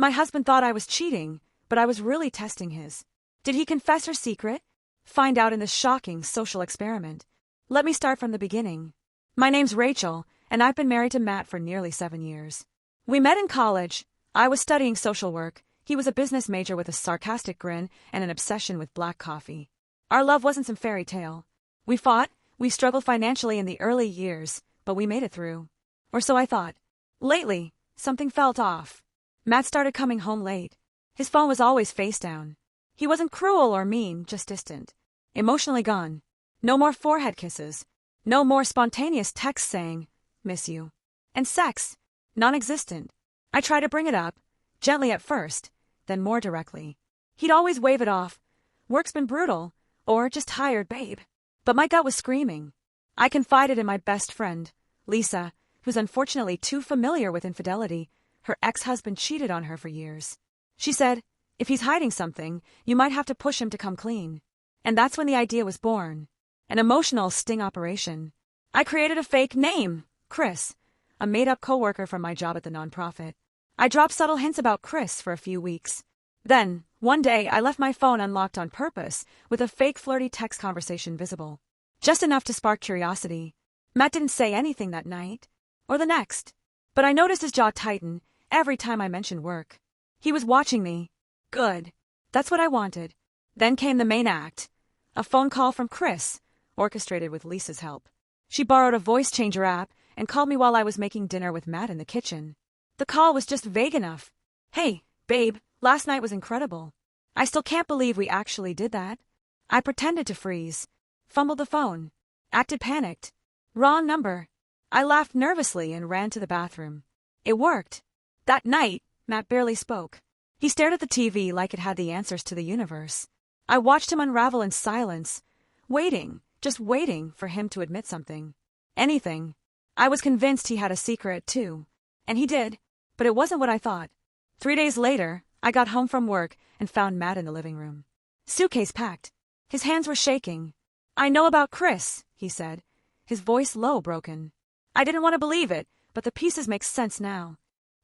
My husband thought I was cheating, but I was really testing his. Did he confess her secret? Find out in this shocking social experiment. Let me start from the beginning. My name's Rachel, and I've been married to Matt for nearly 7 years. We met in college. I was studying social work. He was a business major with a sarcastic grin and an obsession with black coffee. Our love wasn't some fairy tale. We fought, we struggled financially in the early years, but we made it through. Or so I thought. Lately, something felt off. Matt started coming home late. His phone was always face down. He wasn't cruel or mean, just distant. Emotionally gone. No more forehead kisses. No more spontaneous texts saying, "Miss you." And sex. Non-existent. I tried to bring it up, gently at first, then more directly. He'd always wave it off. Work's been brutal, or just tired, babe. But my gut was screaming. I confided in my best friend, Lisa, who's unfortunately too familiar with infidelity. Her ex-husband cheated on her for years. She said, if he's hiding something, you might have to push him to come clean. And that's when the idea was born. An emotional sting operation. I created a fake name, Chris, a made-up coworker from my job at the nonprofit. I dropped subtle hints about Chris for a few weeks. Then, one day, I left my phone unlocked on purpose, with a fake flirty text conversation visible. Just enough to spark curiosity. Matt didn't say anything that night, or the next. But I noticed his jaw tighten every time I mentioned work. He was watching me. Good. That's what I wanted. Then came the main act. A phone call from Chris, orchestrated with Lisa's help. She borrowed a voice changer app and called me while I was making dinner with Matt in the kitchen. The call was just vague enough. Hey, babe, last night was incredible. I still can't believe we actually did that. I pretended to freeze. Fumbled the phone. Acted panicked. Wrong number. I laughed nervously and ran to the bathroom. It worked. That night, Matt barely spoke. He stared at the TV like it had the answers to the universe. I watched him unravel in silence, waiting, just waiting for him to admit something. Anything. I was convinced he had a secret, too. And he did, but it wasn't what I thought. 3 days later, I got home from work and found Matt in the living room. Suitcase packed. His hands were shaking. I know about Chris, he said, his voice low, broken. I didn't want to believe it, but the pieces make sense now.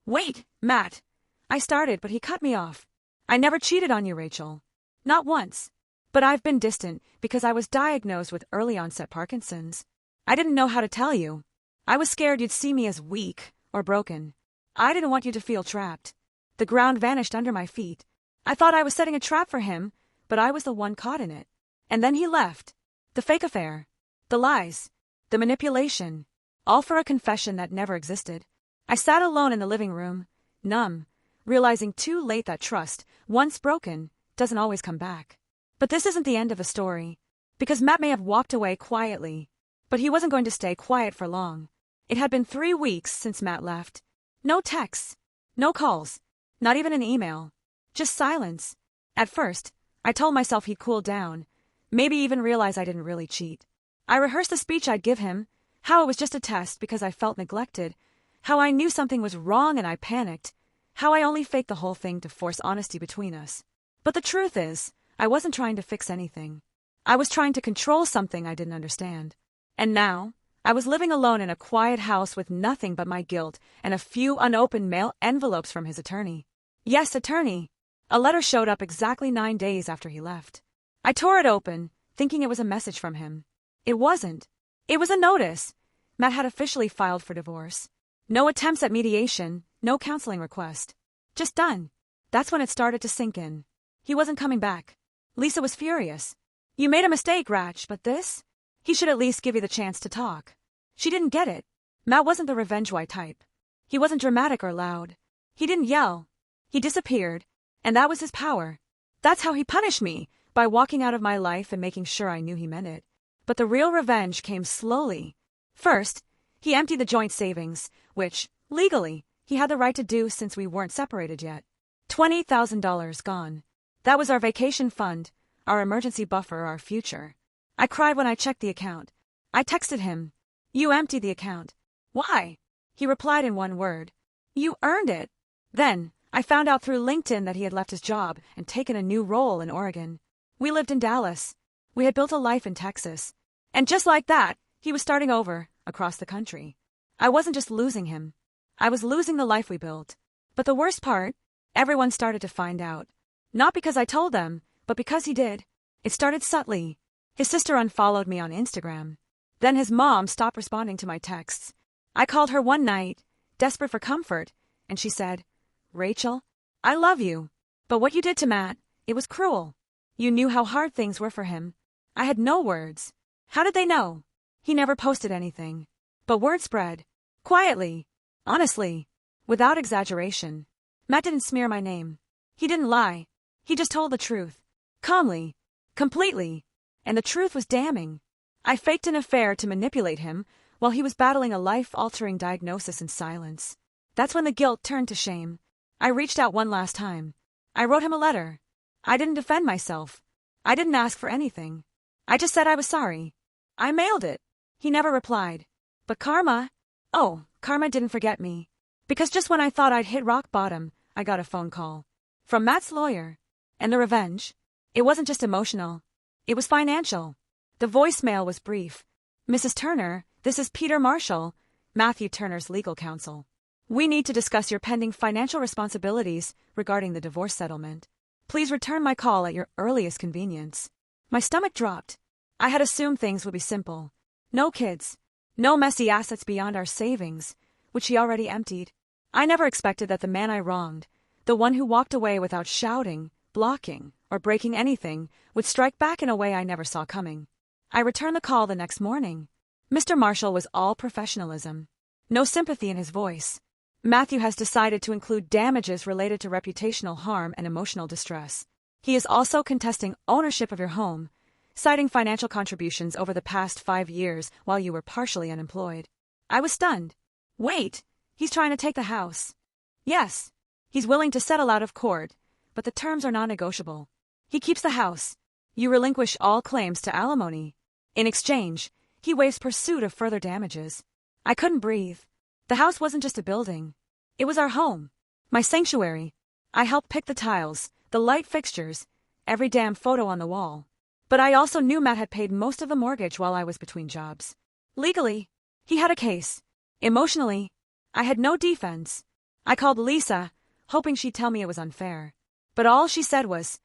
Wait, Matt. I started, but he cut me off. I never cheated on you, Rachel. Not once. But I've been distant because I was diagnosed with early-onset Parkinson's. I didn't know how to tell you. I was scared you'd see me as weak or broken. I didn't want you to feel trapped. The ground vanished under my feet. I thought I was setting a trap for him, but I was the one caught in it. And then he left. The fake affair. The lies. The manipulation. All for a confession that never existed. I sat alone in the living room, numb, realizing too late that trust, once broken, doesn't always come back. But this isn't the end of the story. Because Matt may have walked away quietly, but he wasn't going to stay quiet for long. It had been 3 weeks since Matt left. No texts. No calls. Not even an email. Just silence. At first, I told myself he'd cool down, maybe even realize I didn't really cheat. I rehearsed the speech I'd give him, how it was just a test because I felt neglected, how I knew something was wrong and I panicked, how I only faked the whole thing to force honesty between us. But the truth is, I wasn't trying to fix anything. I was trying to control something I didn't understand. And now, I was living alone in a quiet house with nothing but my guilt and a few unopened mail envelopes from his attorney. Yes, attorney. A letter showed up exactly 9 days after he left. I tore it open, thinking it was a message from him. It wasn't. It was a notice. Matt had officially filed for divorce. No attempts at mediation, no counseling request. Just done. That's when it started to sink in. He wasn't coming back. Lisa was furious. You made a mistake, Ratch, but this? He should at least give you the chance to talk. She didn't get it. Matt wasn't the revenge white type. He wasn't dramatic or loud. He didn't yell. He disappeared, and that was his power. That's how he punished me, by walking out of my life and making sure I knew he meant it. But the real revenge came slowly. First, he emptied the joint savings, which, legally, he had the right to do since we weren't separated yet. $20,000 gone. That was our vacation fund, our emergency buffer, our future. I cried when I checked the account. I texted him. You emptied the account. Why? He replied in one word. You earned it. Then, I found out through LinkedIn that he had left his job and taken a new role in Oregon. We lived in Dallas. We had built a life in Texas. And just like that, he was starting over, across the country. I wasn't just losing him. I was losing the life we built. But the worst part, Everyone started to find out. Not because I told them, but because he did. It started subtly. His sister unfollowed me on Instagram. Then his mom stopped responding to my texts. I called her one night, desperate for comfort, and she said, "Rachel, I love you. But what you did to Matt, it was cruel. You knew how hard things were for him." I had no words. How did they know? He never posted anything. But word spread. Quietly. Honestly. Without exaggeration. Matt didn't smear my name. He didn't lie. He just told the truth. Calmly. Completely. And the truth was damning. I faked an affair to manipulate him while he was battling a life-altering diagnosis in silence. That's when the guilt turned to shame. I reached out one last time. I wrote him a letter. I didn't defend myself. I didn't ask for anything. I just said I was sorry. I mailed it. He never replied. But karma? Oh, karma didn't forget me. Because just when I thought I'd hit rock bottom, I got a phone call. From Matt's lawyer. And the revenge? It wasn't just emotional. It was financial. The voicemail was brief. "Mrs. Turner, this is Peter Marshall, Matthew Turner's legal counsel. We need to discuss your pending financial responsibilities regarding the divorce settlement. Please return my call at your earliest convenience." My stomach dropped. I had assumed things would be simple. No kids. No messy assets beyond our savings, which he already emptied. I never expected that the man I wronged, the one who walked away without shouting, blocking, or breaking anything, would strike back in a way I never saw coming. I returned the call the next morning. Mr. Marshall was all professionalism. No sympathy in his voice. "Matthew has decided to include damages related to reputational harm and emotional distress. He is also contesting ownership of your home, citing financial contributions over the past 5 years while you were partially unemployed." I was stunned. Wait, he's trying to take the house. Yes, he's willing to settle out of court, but the terms are non-negotiable. He keeps the house. You relinquish all claims to alimony. In exchange, he waives pursuit of further damages. I couldn't breathe. The house wasn't just a building. It was our home. My sanctuary. I helped pick the tiles, the light fixtures, every damn photo on the wall. But I also knew Matt had paid most of the mortgage while I was between jobs. Legally, he had a case. Emotionally, I had no defense. I called Lisa, hoping she'd tell me it was unfair. But all she said was,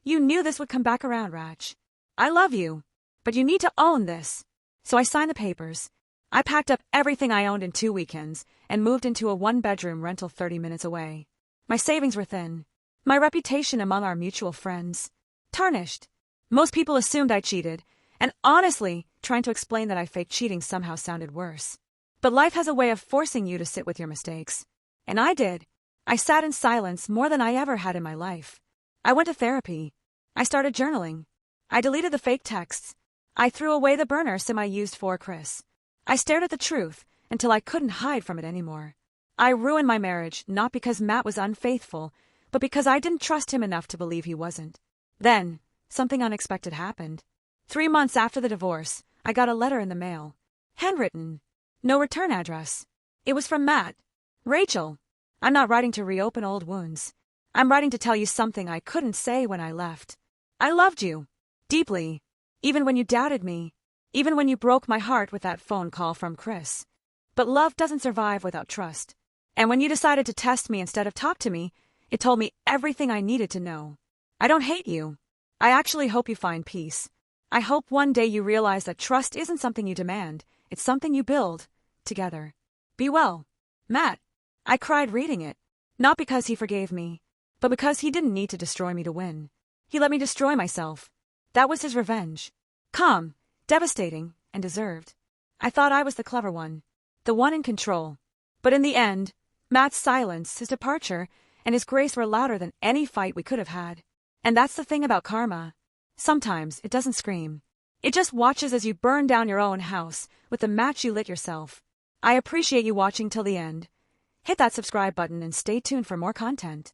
"You knew this would come back around, Rach. I love you, but you need to own this." So I signed the papers. I packed up everything I owned in 2 weekends and moved into a 1-bedroom rental 30 minutes away. My savings were thin. My reputation among our mutual friends tarnished. Most people assumed I cheated, and honestly, trying to explain that I faked cheating somehow sounded worse. But life has a way of forcing you to sit with your mistakes. And I did. I sat in silence more than I ever had in my life. I went to therapy. I started journaling. I deleted the fake texts. I threw away the burner sim I used for Chris. I stared at the truth until I couldn't hide from it anymore. I ruined my marriage not because Matt was unfaithful, but because I didn't trust him enough to believe he wasn't. Then, something unexpected happened. 3 months after the divorce, I got a letter in the mail. Handwritten. No return address. It was from Matt. "Rachel, I'm not writing to reopen old wounds. I'm writing to tell you something I couldn't say when I left. I loved you. Deeply. Even when you doubted me. Even when you broke my heart with that phone call from Chris. But love doesn't survive without trust. And when you decided to test me instead of talk to me, it told me everything I needed to know. I don't hate you. I actually hope you find peace. I hope one day you realize that trust isn't something you demand. It's something you build. Together. Be well. Matt." I cried reading it. Not because he forgave me, but because he didn't need to destroy me to win. He let me destroy myself. That was his revenge. Calm, devastating, and deserved. I thought I was the clever one. The one in control. But in the end, Matt's silence, his departure, and his grace were louder than any fight we could have had. And that's the thing about karma. Sometimes it doesn't scream. It just watches as you burn down your own house with the match you lit yourself. I appreciate you watching till the end. Hit that subscribe button and stay tuned for more content.